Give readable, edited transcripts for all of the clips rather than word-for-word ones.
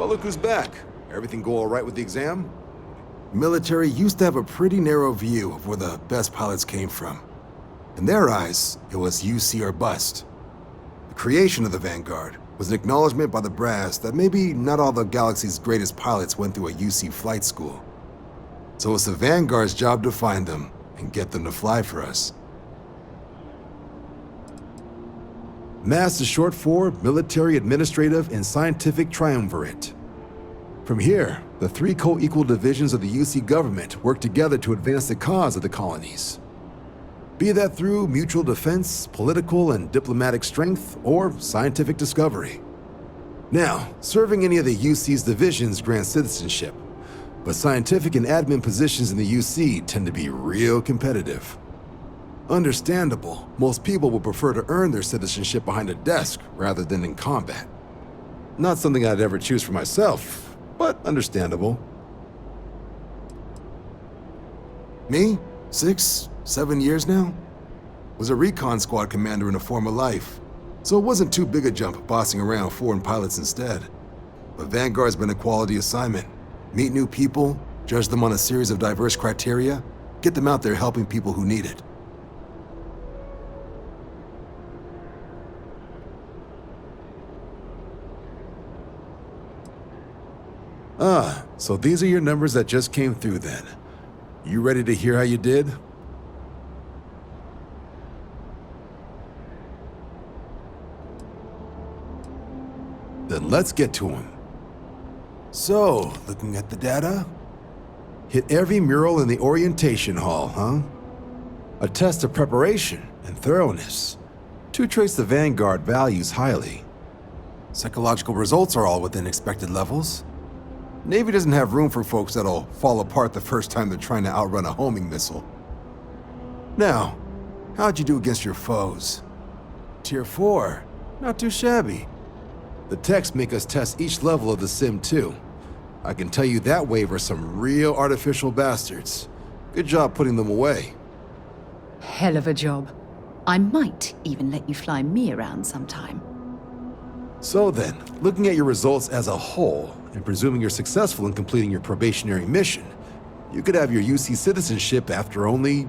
Well, look who's back. Everything go all right with the exam? Military used to have a pretty narrow view of where the best pilots came from. In their eyes, it was UC or bust. The creation of the Vanguard was an acknowledgement by the brass that maybe not all the galaxy's greatest pilots went through a UC flight school. So it's the Vanguard's job to find them and get them to fly for us. MASS is short for Military, Administrative, and Scientific Triumvirate. From here, the three co-equal divisions of the UC government work together to advance the cause of the colonies. Be that through mutual defense, political and diplomatic strength, or scientific discovery. Now, serving any of the UC's divisions grants citizenship, but scientific and admin positions in the UC tend to be real competitive. Understandable, most people would prefer to earn their citizenship behind a desk rather than in combat. Not something I'd ever choose for myself, but understandable. Me? 6, 7 years now? Was a recon squad commander in a former life, so it wasn't too big a jump bossing around foreign pilots instead. But Vanguard's been a quality assignment. Meet new people, judge them on a series of diverse criteria, get them out there helping people who need it. Ah, so these are your numbers that just came through then. You ready to hear how you did? Then let's get to them. So, looking at the data? Hit every mural in the orientation hall, huh? A test of preparation and thoroughness. Two traits the Vanguard values highly. Psychological results are all within expected levels. Navy doesn't have room for folks that'll fall apart the first time they're trying to outrun a homing missile. Now, how'd you do against your foes? Tier 4, not too shabby. The texts make us test each level of the sim too. I can tell you that wave are some real artificial bastards. Good job putting them away. Hell of a job. I might even let you fly me around sometime. So then, looking at your results as a whole, and presuming you're successful in completing your probationary mission, you could have your UC citizenship after only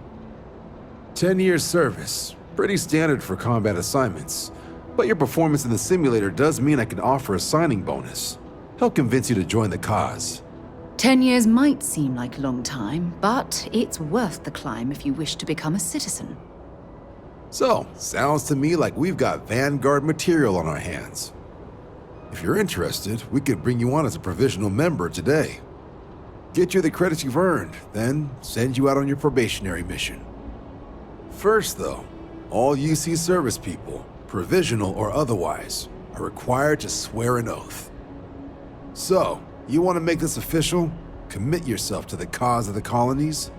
10 years service. Pretty standard for combat assignments. But your performance in the simulator does mean I can offer a signing bonus. Help convince you to join the cause. 10 years might seem like a long time, but it's worth the climb if you wish to become a citizen. So, sounds to me like we've got Vanguard material on our hands. If you're interested, we could bring you on as a provisional member today. Get you the credits you've earned, then send you out on your probationary mission. First though, all UC service people, provisional or otherwise, are required to swear an oath. So, you want to make this official? Commit yourself to the cause of the colonies?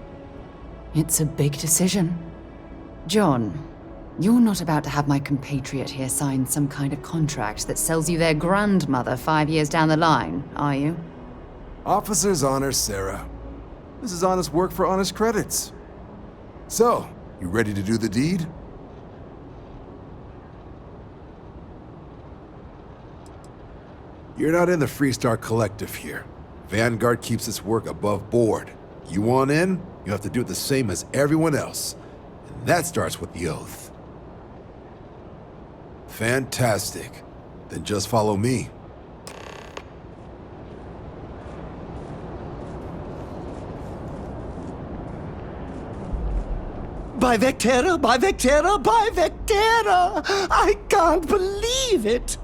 It's a big decision. John, you're not about to have my compatriot here sign some kind of contract that sells you their grandmother 5 years down the line, are you? Officer's honor, Sarah. This is honest work for honest credits. So, you ready to do the deed? You're not in the Freestar Collective here. Vanguard keeps its work above board. You want in, you have to do it the same as everyone else. And that starts with the oath. Fantastic. Then just follow me. By Vectera, by Vectera, by Vectera! I can't believe it!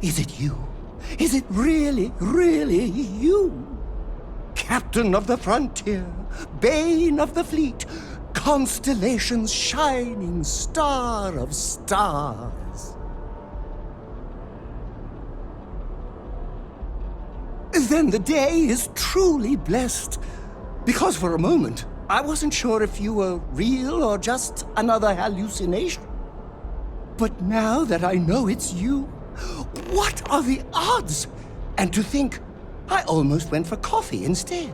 Is it you? Is it really, really you? Captain of the frontier, bane of the fleet, constellation's shining star of stars. Then the day is truly blessed, because for a moment, I wasn't sure if you were real or just another hallucination. But now that I know it's you, what are the odds? And to think, I almost went for coffee instead.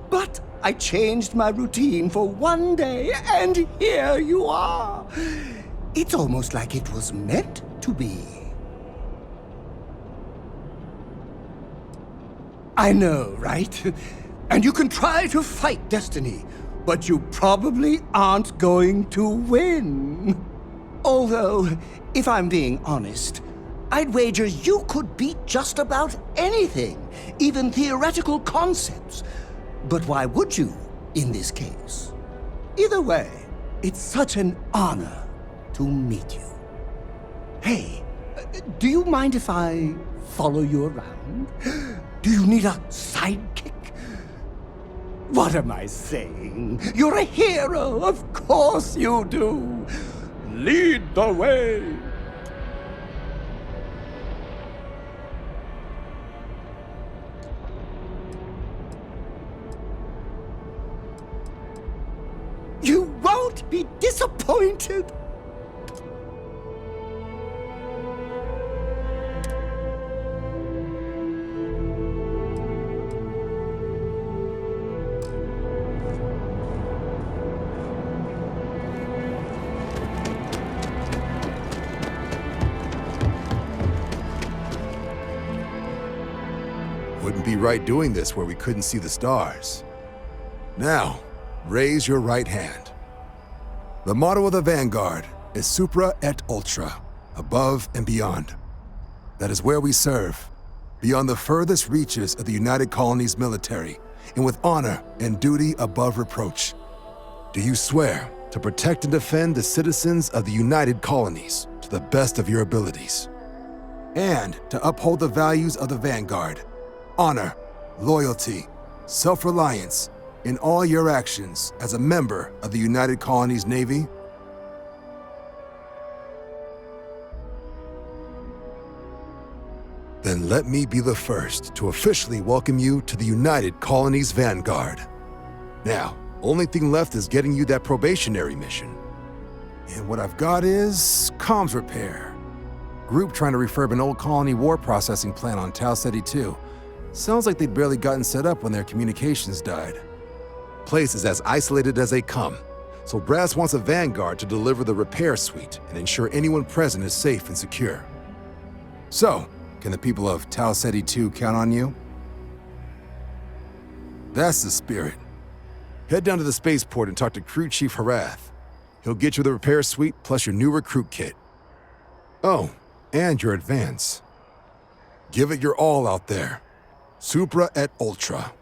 But I changed my routine for one day, and here you are. It's almost like it was meant to be. I know, right? And you can try to fight destiny, but you probably aren't going to win. Although, if I'm being honest, I'd wager you could beat just about anything, even theoretical concepts. But why would you, in this case? Either way, it's such an honor to meet you. Hey, do you mind if I follow you around? Do you need a sidekick? What am I saying? You're a hero, of course you do. Lead the way. You won't be disappointed. Wouldn't be right doing this where we couldn't see the stars. Now, raise your right hand. The motto of the Vanguard is Supra et Ultra, above and beyond. That is where we serve, beyond the furthest reaches of the United Colonies military, and with honor and duty above reproach. Do you swear to protect and defend the citizens of the United Colonies to the best of your abilities? And to uphold the values of the Vanguard, honor, loyalty, self-reliance, in all your actions as a member of the United Colonies Navy? Then let me be the first to officially welcome you to the United Colonies Vanguard. Now, only thing left is getting you that probationary mission. And what I've got is comms repair. Group trying to refurb an old colony war processing plant on Tau Ceti 2. Sounds like they'd barely gotten set up when their communications died. Place is as isolated as they come, so Brass wants a Vanguard to deliver the repair suite and ensure anyone present is safe and secure. So, can the people of Tau Ceti 2 count on you? That's the spirit. Head down to the spaceport and talk to Crew Chief Harath. He'll get you the repair suite plus your new recruit kit. Oh, and your advance. Give it your all out there. Supra et Ultra.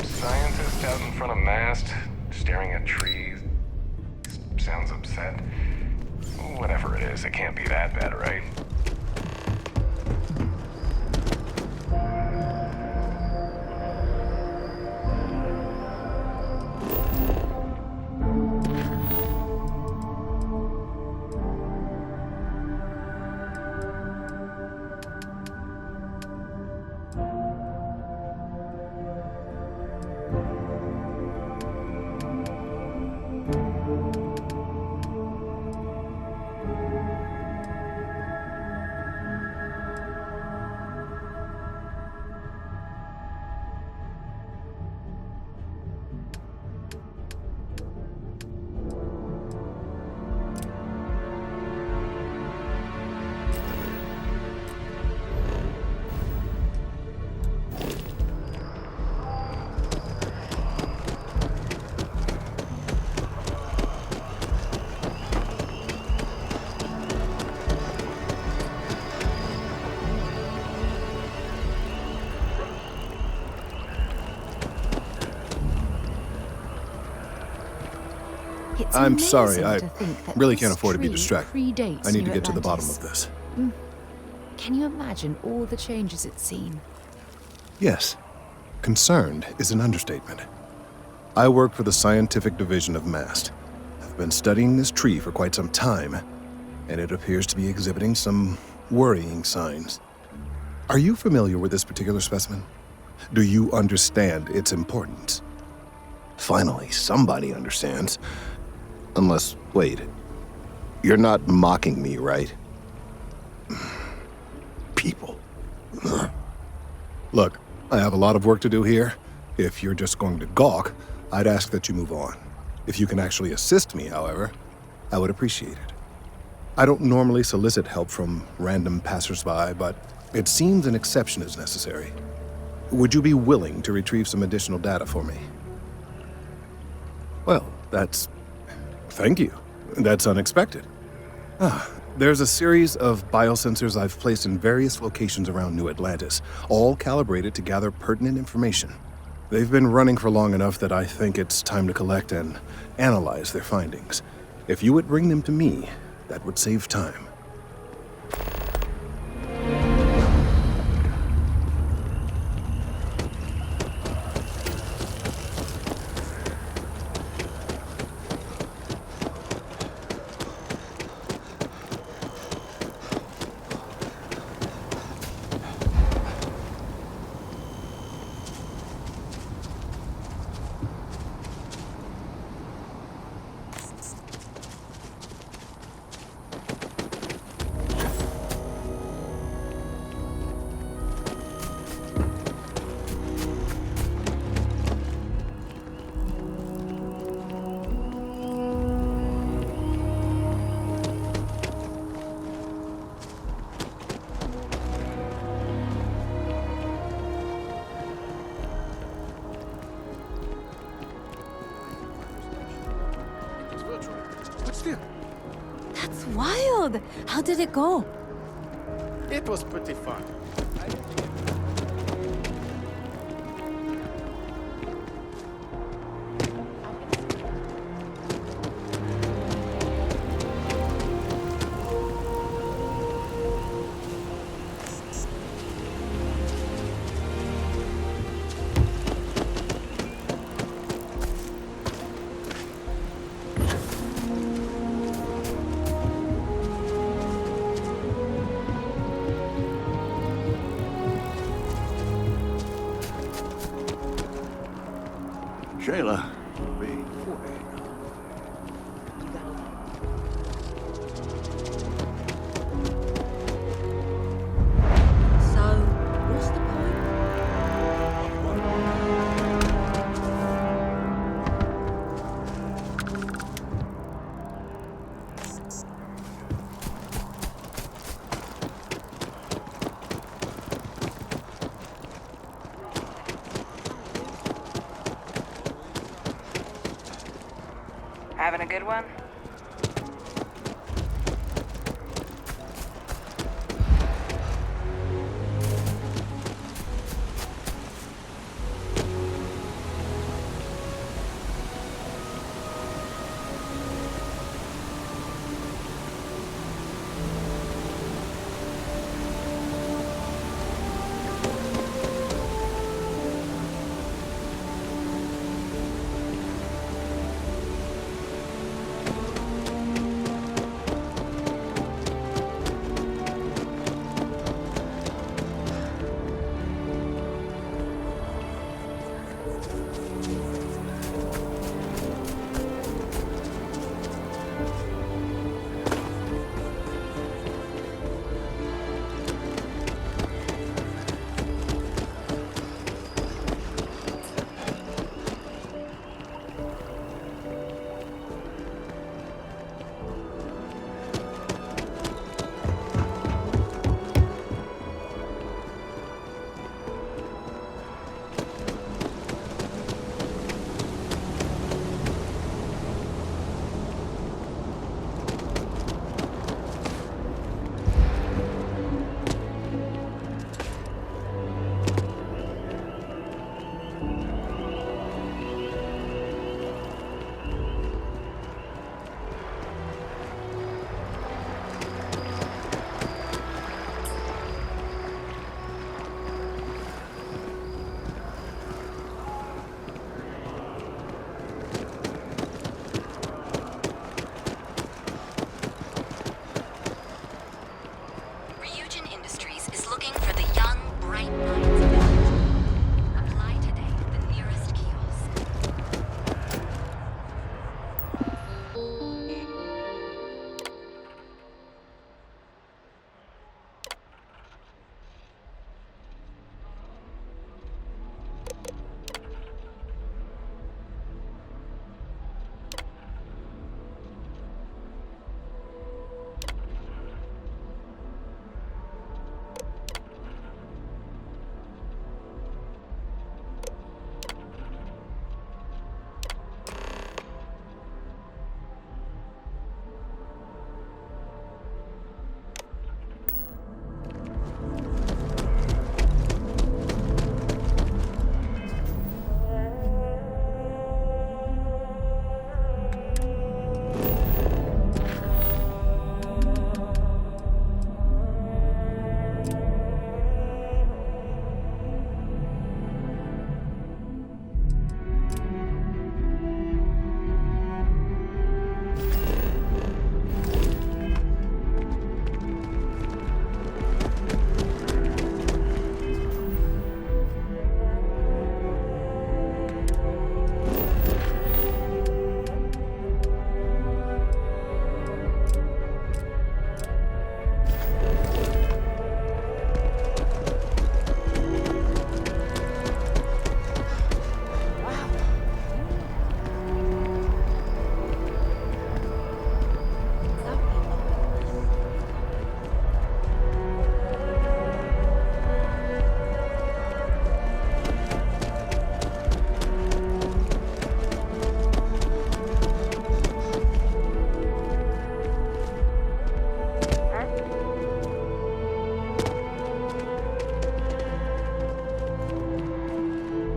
Scientist out in front of mast, staring at trees. Sounds upset. Whatever it is, it can't be that bad, right? It's I'm sorry, amazing I to think that really this can't afford to be tree distracted. predates I need to New get to the bottom Atlantis. of this. Can you imagine all the changes it's seen? Yes, concerned is an understatement. I work for the scientific division of MAST. I've been studying this tree for quite some time, and it appears to be exhibiting some worrying signs. Are you familiar with this particular specimen? Do you understand its importance? Finally, somebody understands. Unless, wait, you're not mocking me, right? People. Look, I have a lot of work to do here. If you're just going to gawk, I'd ask that you move on. If you can actually assist me, however, I would appreciate it. I don't normally solicit help from random passersby, but it seems an exception is necessary. Would you be willing to retrieve some additional data for me? Well, thank you. That's unexpected. There's a series of biosensors I've placed in various locations around New Atlantis, all calibrated to gather pertinent information. They've been running for long enough that I think it's time to collect and analyze their findings. If you would bring them to me, that would save time. That's wild! How did it go? It was pretty fun. Shayla. So, what's the point? Having a good one?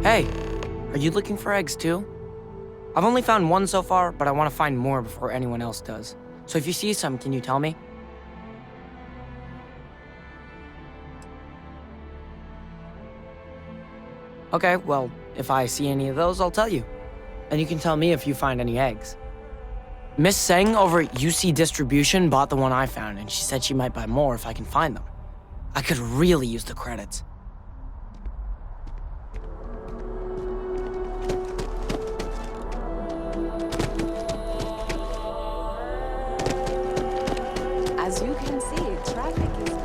Hey, are you looking for eggs too? I've only found one so far, but I want to find more before anyone else does. So if you see some, can you tell me? Okay, well, if I see any of those, I'll tell you. And you can tell me if you find any eggs. Miss Seng over at UC Distribution bought the one I found, and she said she might buy more if I can find them. I could really use the credits. As you can see, traffic is...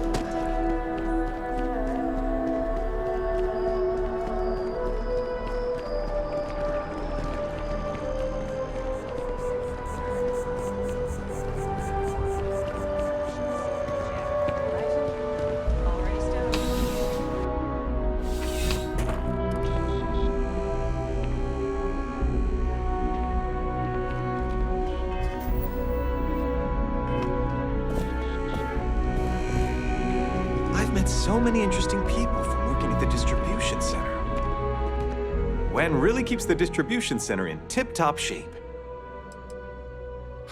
So many interesting people from working at the distribution center. Wen really keeps the distribution center in tip-top shape.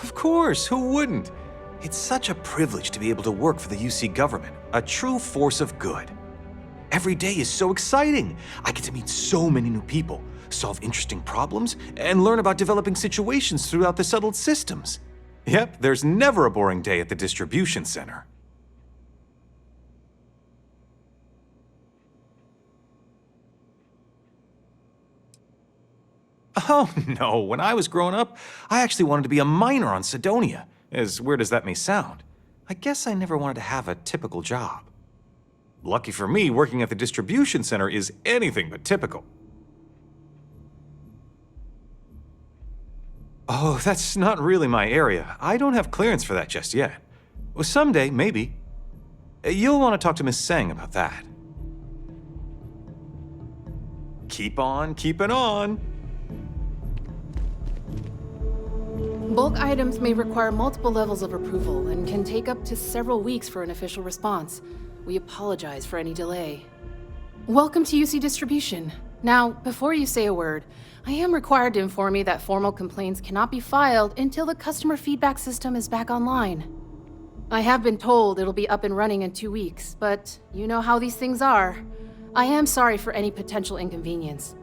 Of course, who wouldn't? It's such a privilege to be able to work for the UC government, a true force of good. Every day is so exciting. I get to meet so many new people, solve interesting problems, and learn about developing situations throughout the settled systems. Yep, there's never a boring day at the distribution center. Oh, no. When I was growing up, I actually wanted to be a miner on Sidonia. As weird as that may sound. I guess I never wanted to have a typical job. Lucky for me, working at the distribution center is anything but typical. Oh, that's not really my area. I don't have clearance for that just yet. Well, someday, maybe. You'll want to talk to Miss Seng about that. Keep on keeping on. Bulk items may require multiple levels of approval and can take up to several weeks for an official response. We apologize for any delay. Welcome to UC Distribution. Now, before you say a word, I am required to inform you that formal complaints cannot be filed until the customer feedback system is back online. I have been told it'll be up and running in 2 weeks, but you know how these things are. I am sorry for any potential inconvenience.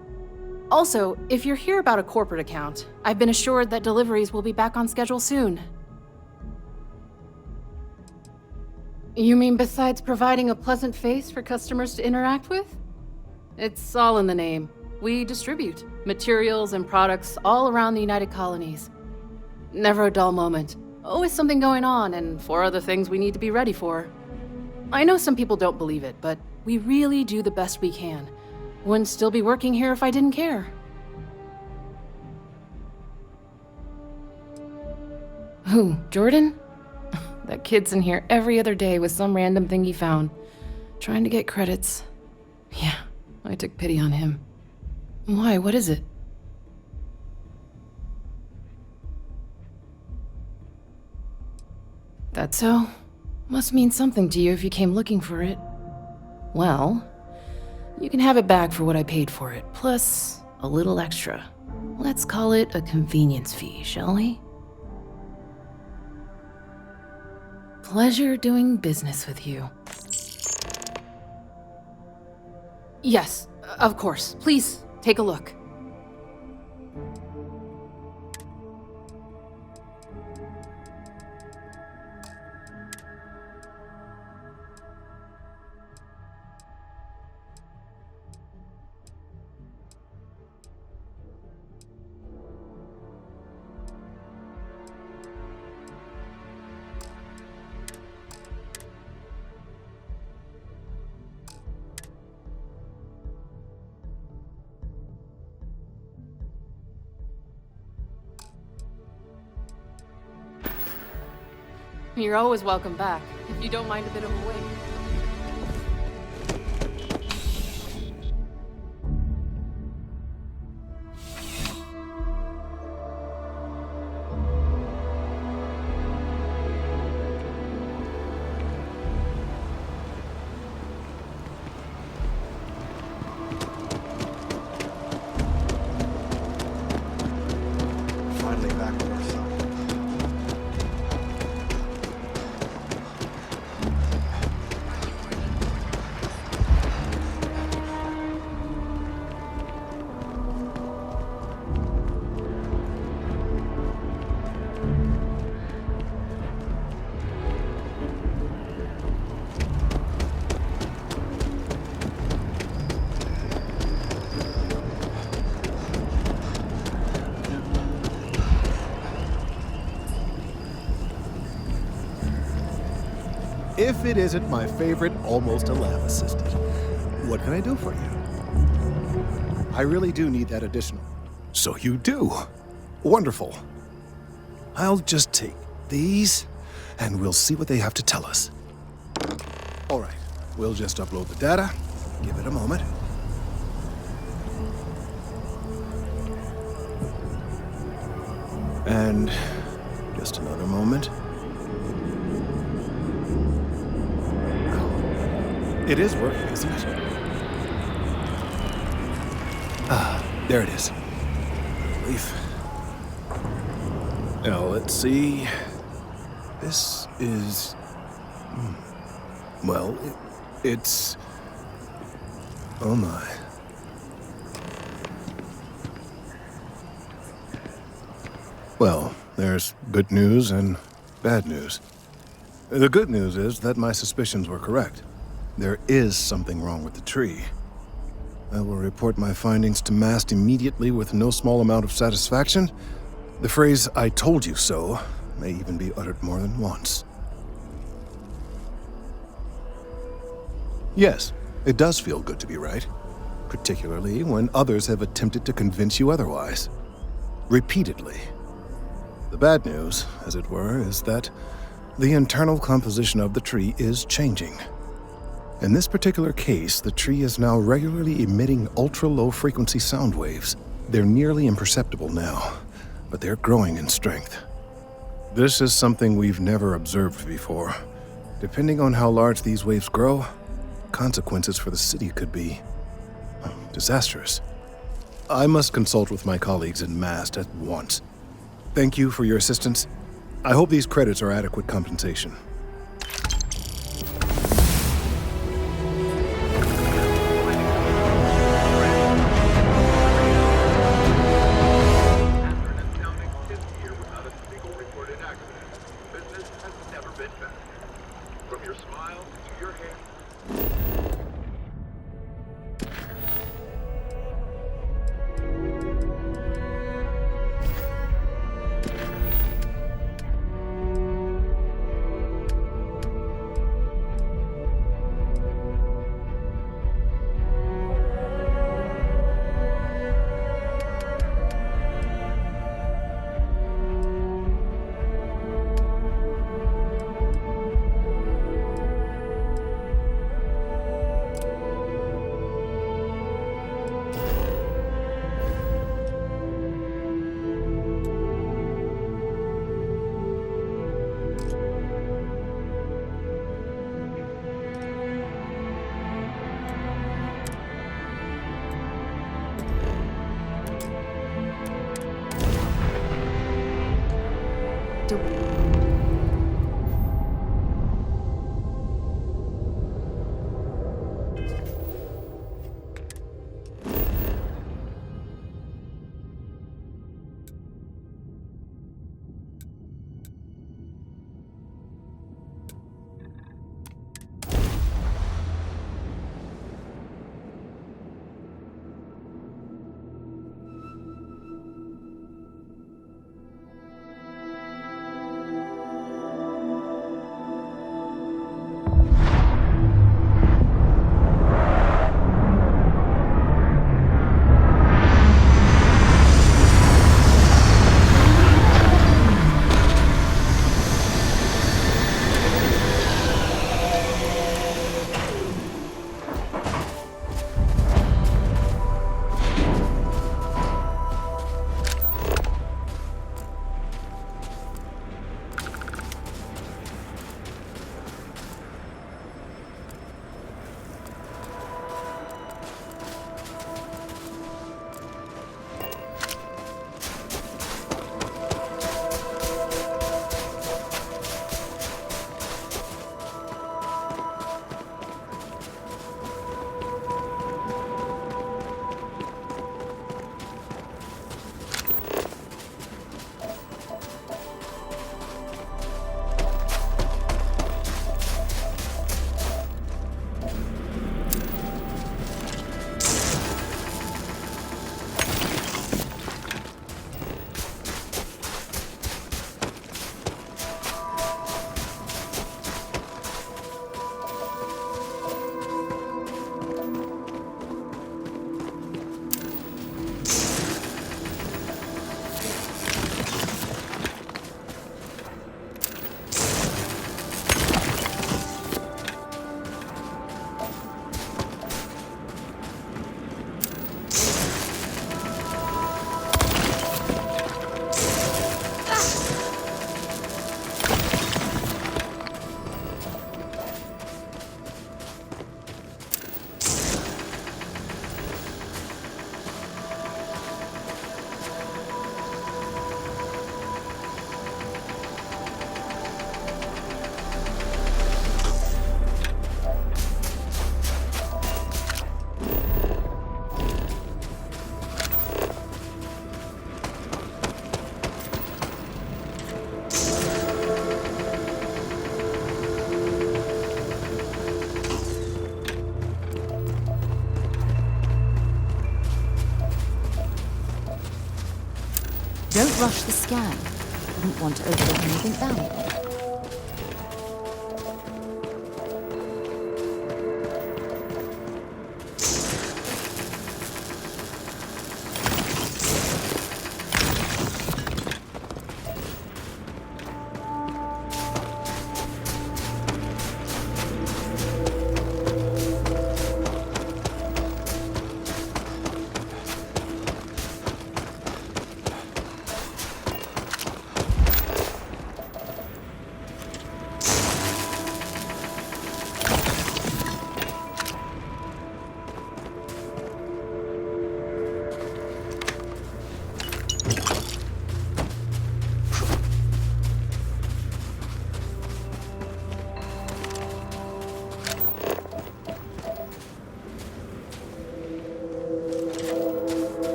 Also, if you're here about a corporate account, I've been assured that deliveries will be back on schedule soon. You mean besides providing a pleasant face for customers to interact with? It's all in the name. We distribute materials and products all around the United Colonies. Never a dull moment. Always something going on and 4 other things we need to be ready for. I know some people don't believe it, but we really do the best we can. Wouldn't still be working here if I didn't care. Who, Jordan? That kid's in here every other day with some random thing he found. Trying to get credits. Yeah, I took pity on him. Why, what is it? That so? Must mean something to you if you came looking for it. Well, you can have it back for what I paid for it, plus a little extra. Let's call it a convenience fee, shall we? Pleasure doing business with you. Yes, of course. Please, take a look. You're always welcome back, if you don't mind a bit of a wait. if it isn't my favorite almost a lab assistant. What can I do for you? I really do need that additional. So you do. Wonderful. I'll just take these, and we'll see what they have to tell us. All right, we'll just upload the data. Give it a moment. And just another moment. It is working, isn't it? Ah, there it is. Relief. Now, let's see. This is... Well, it's... Oh my. Well, there's good news and bad news. The good news is that my suspicions were correct. There is something wrong with the tree. I will report my findings to MAST immediately with no small amount of satisfaction. The phrase, "I told you so," may even be uttered more than once. Yes, it does feel good to be right, particularly when others have attempted to convince you otherwise. Repeatedly. The bad news, as it were, is that the internal composition of the tree is changing. In this particular case, the tree is now regularly emitting ultra-low frequency sound waves. They're nearly imperceptible now, but they're growing in strength. This is something we've never observed before. Depending on how large these waves grow, consequences for the city could be disastrous. I must consult with my colleagues in MAST at once. Thank you for your assistance. I hope these credits are adequate compensation. Don't rush the scan. Wouldn't want to overlook anything valuable.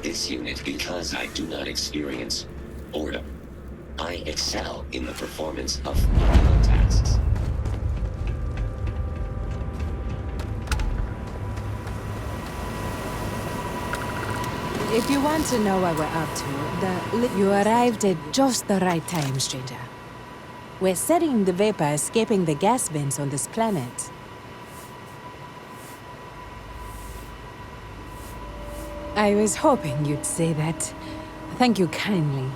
This unit because I do not experience boredom. I excel in the performance of menial tasks. If you want to know what we're up to, you arrived at just the right time, stranger. We're studying the vapor escaping the gas vents on this planet. I was hoping you'd say that. Thank you kindly.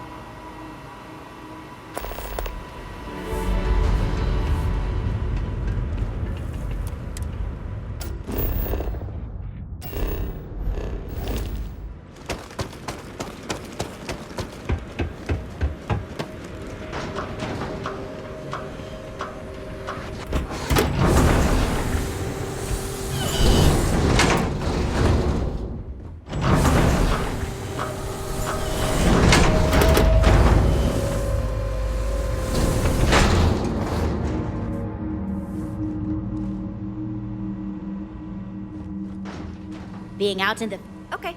Being out in the... Okay.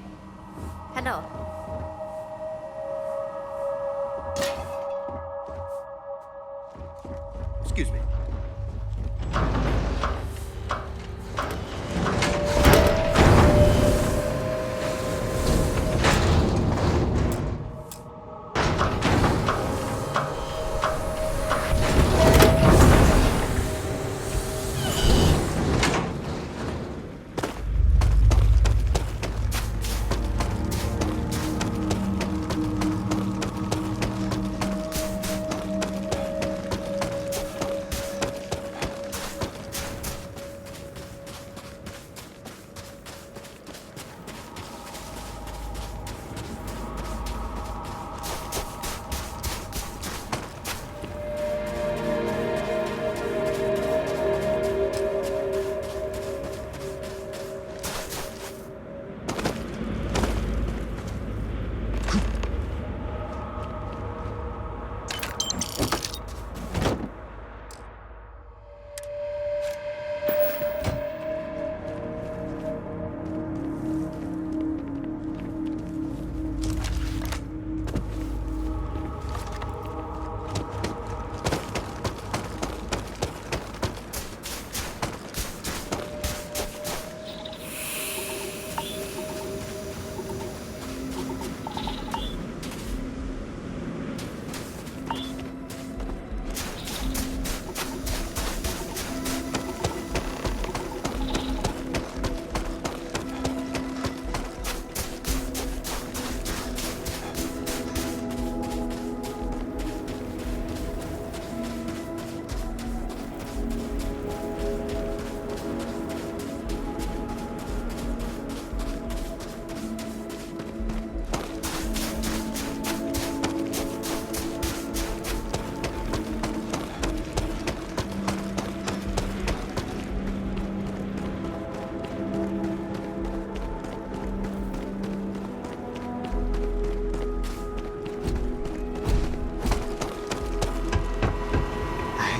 Hello. Excuse me.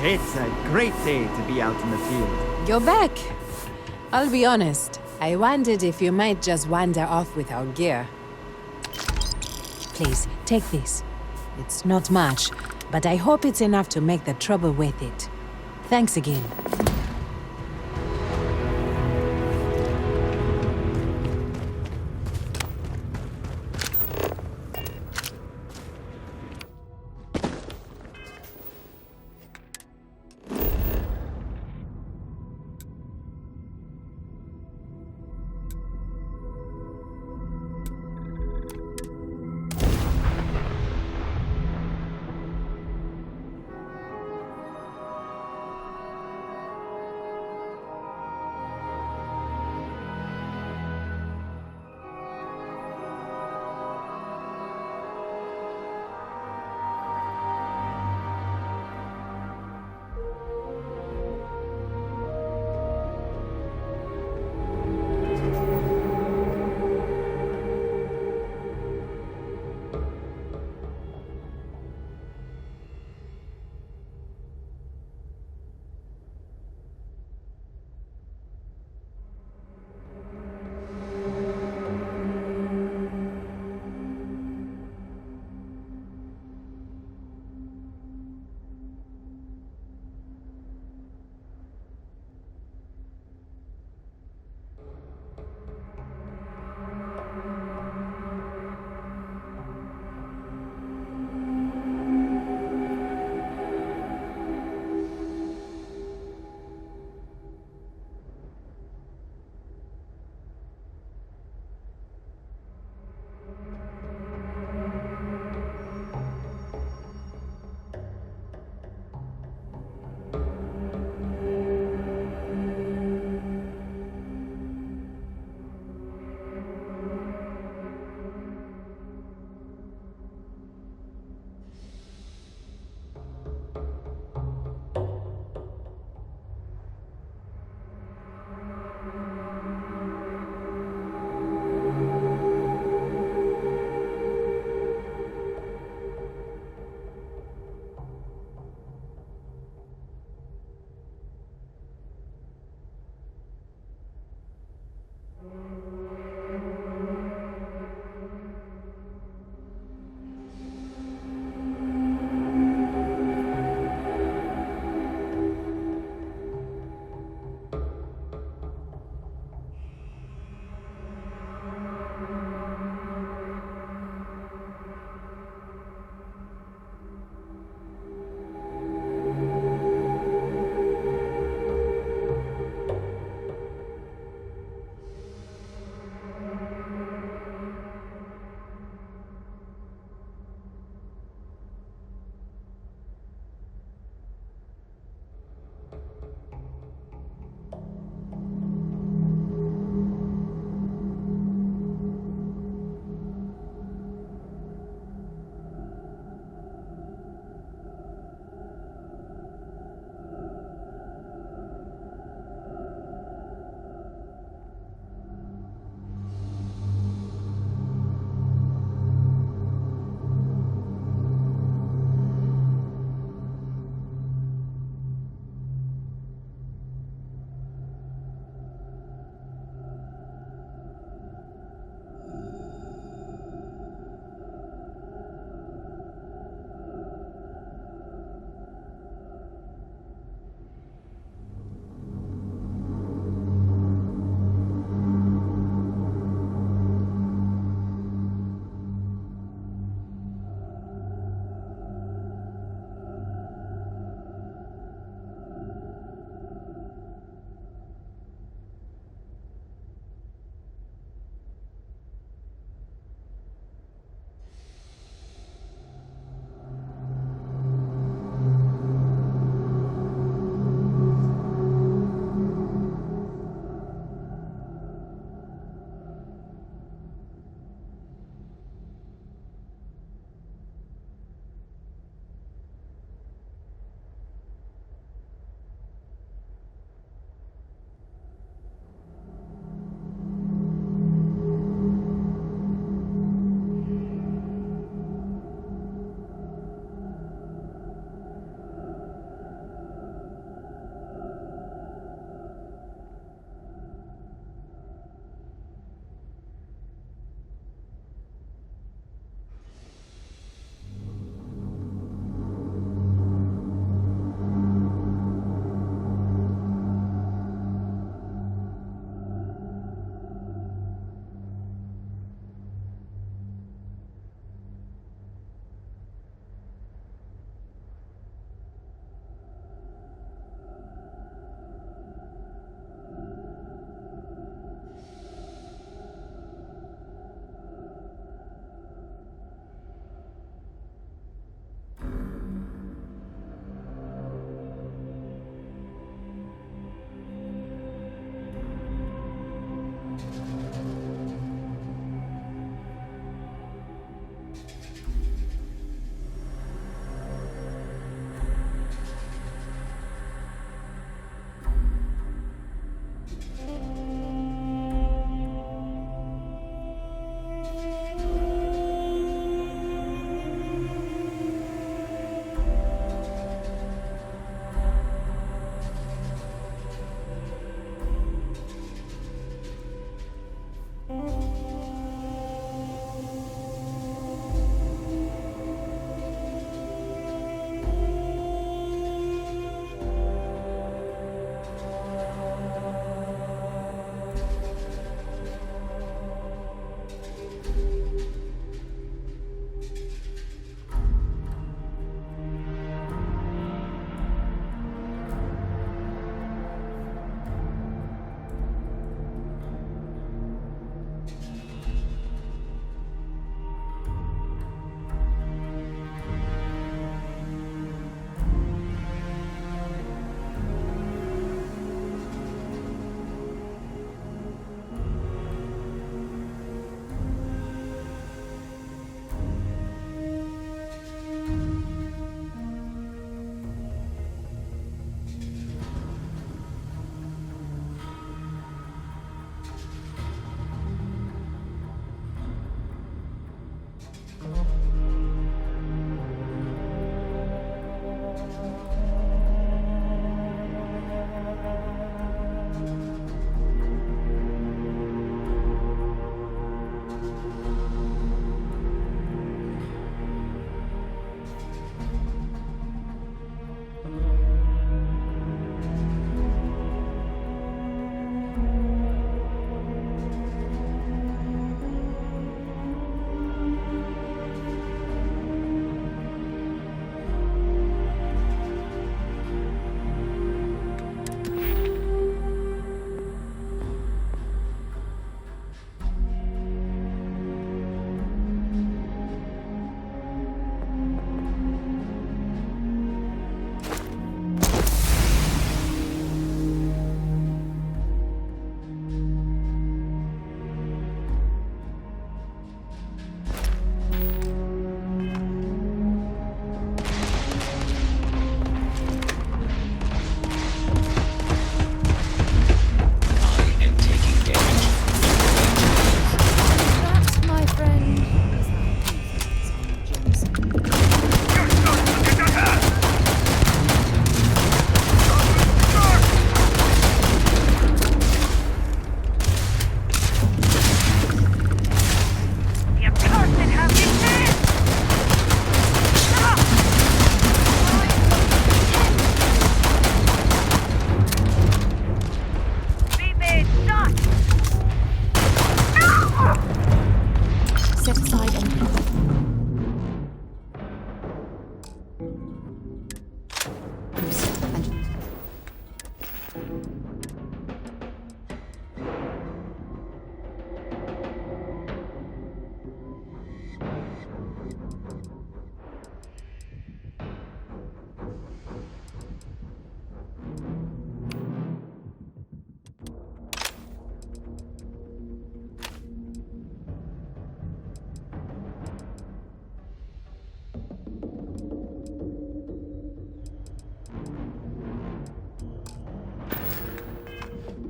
It's a great day to be out in the field. You're back. I'll be honest. I wondered if you might just wander off without gear. Please, take this. It's not much, but I hope it's enough to make the trouble worth it. Thanks again.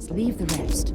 once, leave the rest.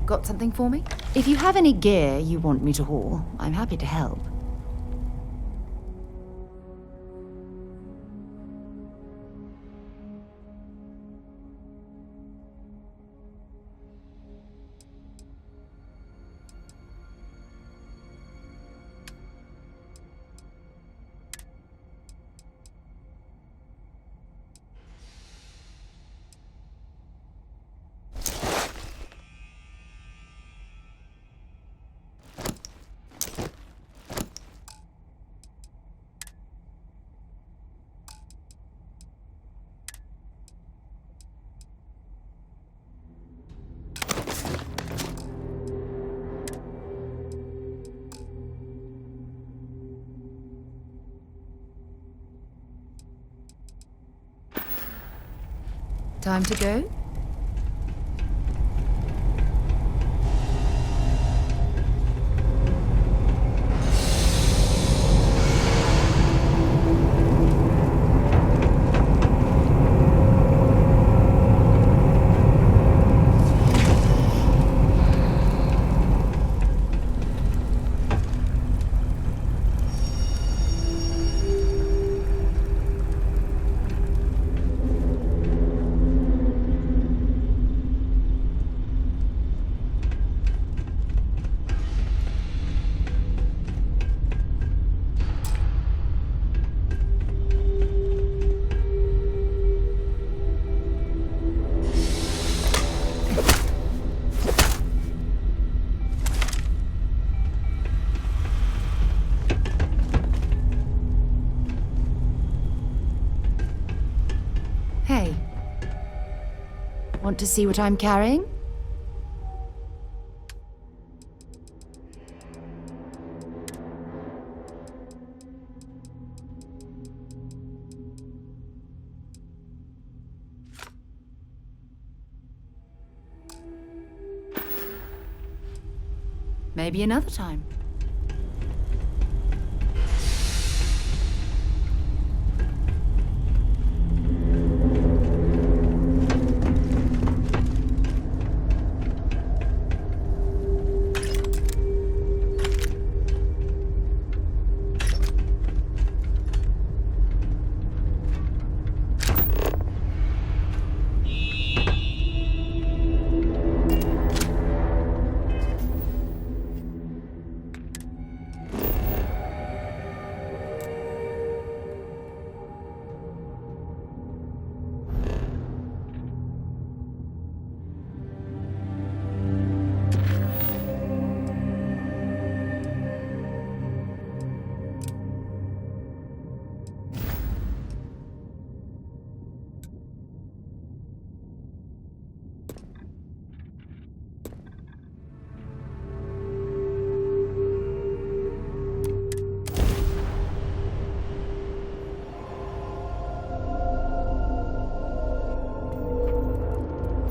Got something for me? If you have any gear you want me to haul, I'm happy to help. Time to go? Hey. Want to see what I'm carrying? Maybe another time.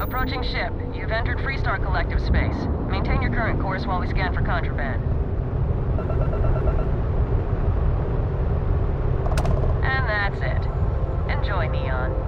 Approaching ship. You've entered Freestar Collective space. Maintain your current course while we scan for contraband. And that's it. Enjoy, Neon.